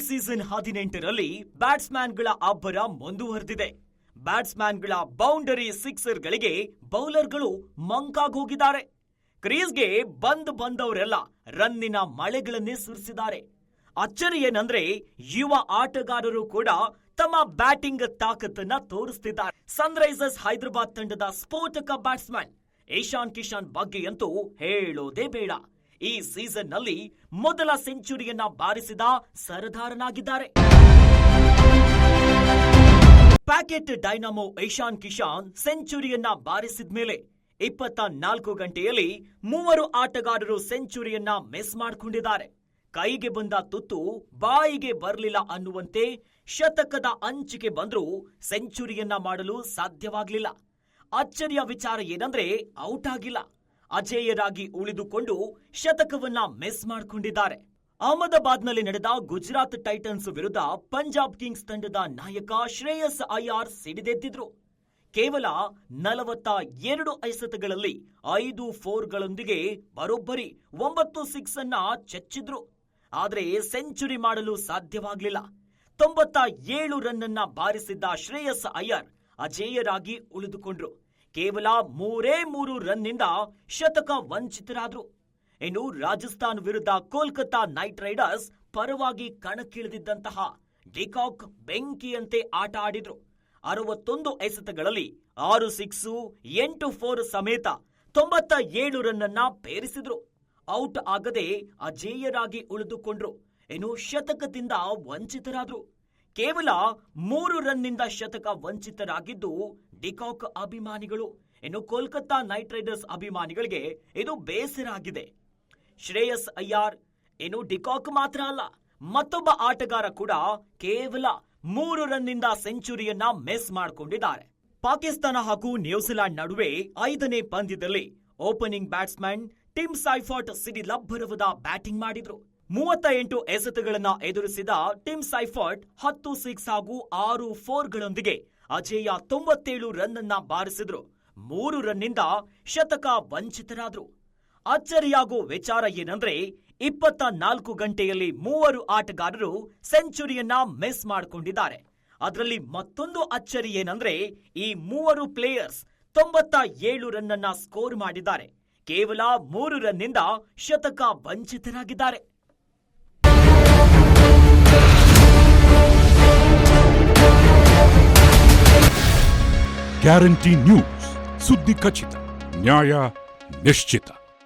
Season 18ರಲ್ಲಿ ಬ್ಯಾಟ್ಸ್ಮನ್ಗಳ ಅಬ್ಬರ ಮುಂದುವರೆದಿದೆ. ಬ್ಯಾಟ್ಸ್ಮನ್ಗಳ boundary ಸಿಕ್ಸರ್ಗಳಿಗೆ ಬೌಲರ್ಗಳು ಮಂಕಾಗೋಗಿದ್ದಾರೆ. ಕ್ರೀಸ್ಗೆ ಬಂದವರೆಲ್ಲ ರನ್ನಿನ ಮಳೆಗಳನ್ನೇ ಸುರಿಸಿದ್ದಾರೆ. ಅಚ್ಚರಿ ಏನಂದ್ರೆ ಯುವ ಆಟಗಾರರು ಕೂಡ ತಮ್ಮ ಬ್ಯಾಟಿಂಗ್ ತಾಕತ್ತನ್ನ ತೋರಿಸುತ್ತಿದ್ದಾರೆ. ಸನ್ರೈಸರ್ಸ್ ಹೈದರಾಬಾದ್ ತಂಡದ ಸ್ಫೋಟಕ ಬ್ಯಾಟ್ಸ್ಮನ್ ಇಶಾನ್ ಕಿಶನ್ ಬಗ್ಗೆಯಂತೂ ಹೇಳೋದೇ ಬೇಡ. ಈ ಸೀಸನ್ನಲ್ಲಿ ಮೊದಲ ಸೆಂಚುರಿಯನ್ನ ಬಾರಿಸಿದ ಸರದಾರನಾಗಿದ್ದಾರೆ. ಪ್ಯಾಕೆಟ್ ಡೈನಾಮೋ ಇಶಾನ್ ಕಿಶನ್ ಸೆಂಚುರಿಯನ್ನ ಬಾರಿಸಿದ ಮೇಲೆ 24 ಗಂಟೆಯಲ್ಲಿ 3 ಆಟಗಾರರು ಸೆಂಚುರಿಯನ್ನ ಮಿಸ್ ಮಾಡಿಕೊಂಡಿದ್ದಾರೆ. ಕೈಗೆ ಬಂದ ತುತ್ತು ಬಾಯಿಗೆ ಬರಲಿಲ್ಲ ಅನ್ನುವಂತೆ ಶತಕದ ಅಂಚಿಗೆ ಬಂದರೂ ಸೆಂಚುರಿಯನ್ನ ಮಾಡಲು ಸಾಧ್ಯವಾಗಲಿಲ್ಲ. ಅಚ್ಚರಿಯ ವಿಚಾರ ಏನಂದ್ರೆ ಔಟ್ ಆಗಿಲ್ಲ. ಅಜೇಯರಾಗಿ ಉಳಿದುಕೊಂಡು ಶತಕವನ್ನ ಮಿಸ್ ಮಾಡಿಕೊಂಡಿದ್ದಾರೆ. ಅಹಮದಾಬಾದ್ನಲ್ಲಿ ನಡೆದ ಗುಜರಾತ್ ಟೈಟನ್ಸ್ ವಿರುದ್ಧ ಪಂಜಾಬ್ ಕಿಂಗ್ಸ್ ತಂಡದ ನಾಯಕ ಶ್ರೇಯಸ್ ಅಯ್ಯರ್ ಸಿಡಿದೆದ್ದಿದ್ರು. ಕೇವಲ 42 ಎಸೆತಗಳಲ್ಲಿ 5 4ಗಳೊಂದಿಗೆ ಬರೋಬ್ಬರಿ 9 6 ಅನ್ನ ಚೆಚ್ಚಿದ್ರು. ಆದರೆ ಸೆಂಚುರಿ ಮಾಡಲು ಸಾಧ್ಯವಾಗಲಿಲ್ಲ. 97 ರನ್ ಅನ್ನ ಬಾರಿಸಿದ್ದ ಶ್ರೇಯಸ್ ಅಯ್ಯರ್ ಅಜೇಯರಾಗಿ ಉಳಿದುಕೊಂಡ್ರು. ಕೇವಲ 3 ರನ್ನಿಂದ ಶತಕ ವಂಚಿತರಾದ್ರು. ಇನ್ನು ರಾಜಸ್ಥಾನ್ ವಿರುದ್ಧ ಕೋಲ್ಕತಾ ನೈಟ್ ರೈಡರ್ಸ್ ಪರವಾಗಿ ಕಣಕ್ಕಿಳಿದಿದ್ದಂತಹ ಡಿಕಾಕ್ ಬೆಂಕಿಯಂತೆ ಆಟ ಆಡಿದ್ರು. 61 ಎಸೆತಗಳಲ್ಲಿ 6 6 8 4 ಸಮೇತ 97 ರನ್ ಅನ್ನ ಪೇರಿಸಿದ್ರು. ಔಟ್ ಆಗದೆ ಅಜೇಯರಾಗಿ ಉಳಿದುಕೊಂಡ್ರು. ಇನ್ನು ಶತಕದಿಂದ ವಂಚಿತರಾದ್ರು. ಕೇವಲ 3 ರನ್ನಿಂದ ಶತಕ ವಂಚಿತರಾಗಿದ್ದು ಡಿಕಾಕ್ ಅಭಿಮಾನಿಗಳು. ಇನ್ನು ಕೋಲ್ಕತಾ ನೈಟ್ ರೈಡರ್ಸ್ ಅಭಿಮಾನಿಗಳಿಗೆ ಇದು ಬೇಸರ ಆಗಿದೆ. ಶ್ರೇಯಸ್ ಅಯ್ಯರ್ ಇನ್ನು ಡಿಕಾಕ್ ಮಾತ್ರ ಅಲ್ಲ, ಮತ್ತೊಬ್ಬ ಆಟಗಾರ ಕೂಡ ಕೇವಲ 3 ರನ್ನಿಂದ ಸೆಂಚುರಿಯನ್ನ ಮಿಸ್ ಮಾಡಿಕೊಂಡಿದ್ದಾರೆ. ಪಾಕಿಸ್ತಾನ ಹಾಗೂ ನ್ಯೂಜಿಲೆಂಡ್ ನಡುವೆ 5ನೇ ಪಂದ್ಯದಲ್ಲಿ ಓಪನಿಂಗ್ ಬ್ಯಾಟ್ಸ್ಮನ್ ಟಿಮ್ ಸೈಫರ್ಟ್ ಸಿಡಿಲಬ್ಬರವಾದ ಬ್ಯಾಟಿಂಗ್ ಮಾಡಿದ್ರು. 38 ಎಸೆತಗಳನ್ನ ಎದುರಿಸಿದ ಟಿಮ್ ಸೈಫರ್ಟ್ 10 6 ಹಾಗೂ 6 4ಗಳೊಂದಿಗೆ ಅಜೇಯ 97 ರನ್ ಅನ್ನ ಬಾರಿಸಿದ್ರು. 3 ರನ್ನಿಂದ ಶತಕ ವಂಚಿತರಾದ್ರು. ಅಚ್ಚರಿಯಾಗೋ ವಿಚಾರ ಏನಂದ್ರೆ 24 ಗಂಟೆಯಲ್ಲಿ 3 ಆಟಗಾರರು ಸೆಂಚುರಿಯನ್ನ ಮಿಸ್ ಮಾಡಿಕೊಂಡಿದ್ದಾರೆ. ಅದರಲ್ಲಿ ಮತ್ತೊಂದು ಅಚ್ಚರಿ ಏನಂದ್ರೆ ಈ 3 ಪ್ಲೇಯರ್ಸ್ 97 ರನ್ ಅನ್ನ ಸ್ಕೋರ್ ಮಾಡಿದ್ದಾರೆ. ಕೇವಲ 3 ರನ್ನಿಂದ ಶತಕ ವಂಚಿತರಾಗಿದ್ದಾರೆ. ಗ್ಯಾರಂಟಿ ನ್ಯೂಸ್, ಸುದ್ದಿ ಖಚಿತ, ನ್ಯಾಯ ನಿಶ್ಚಿತ.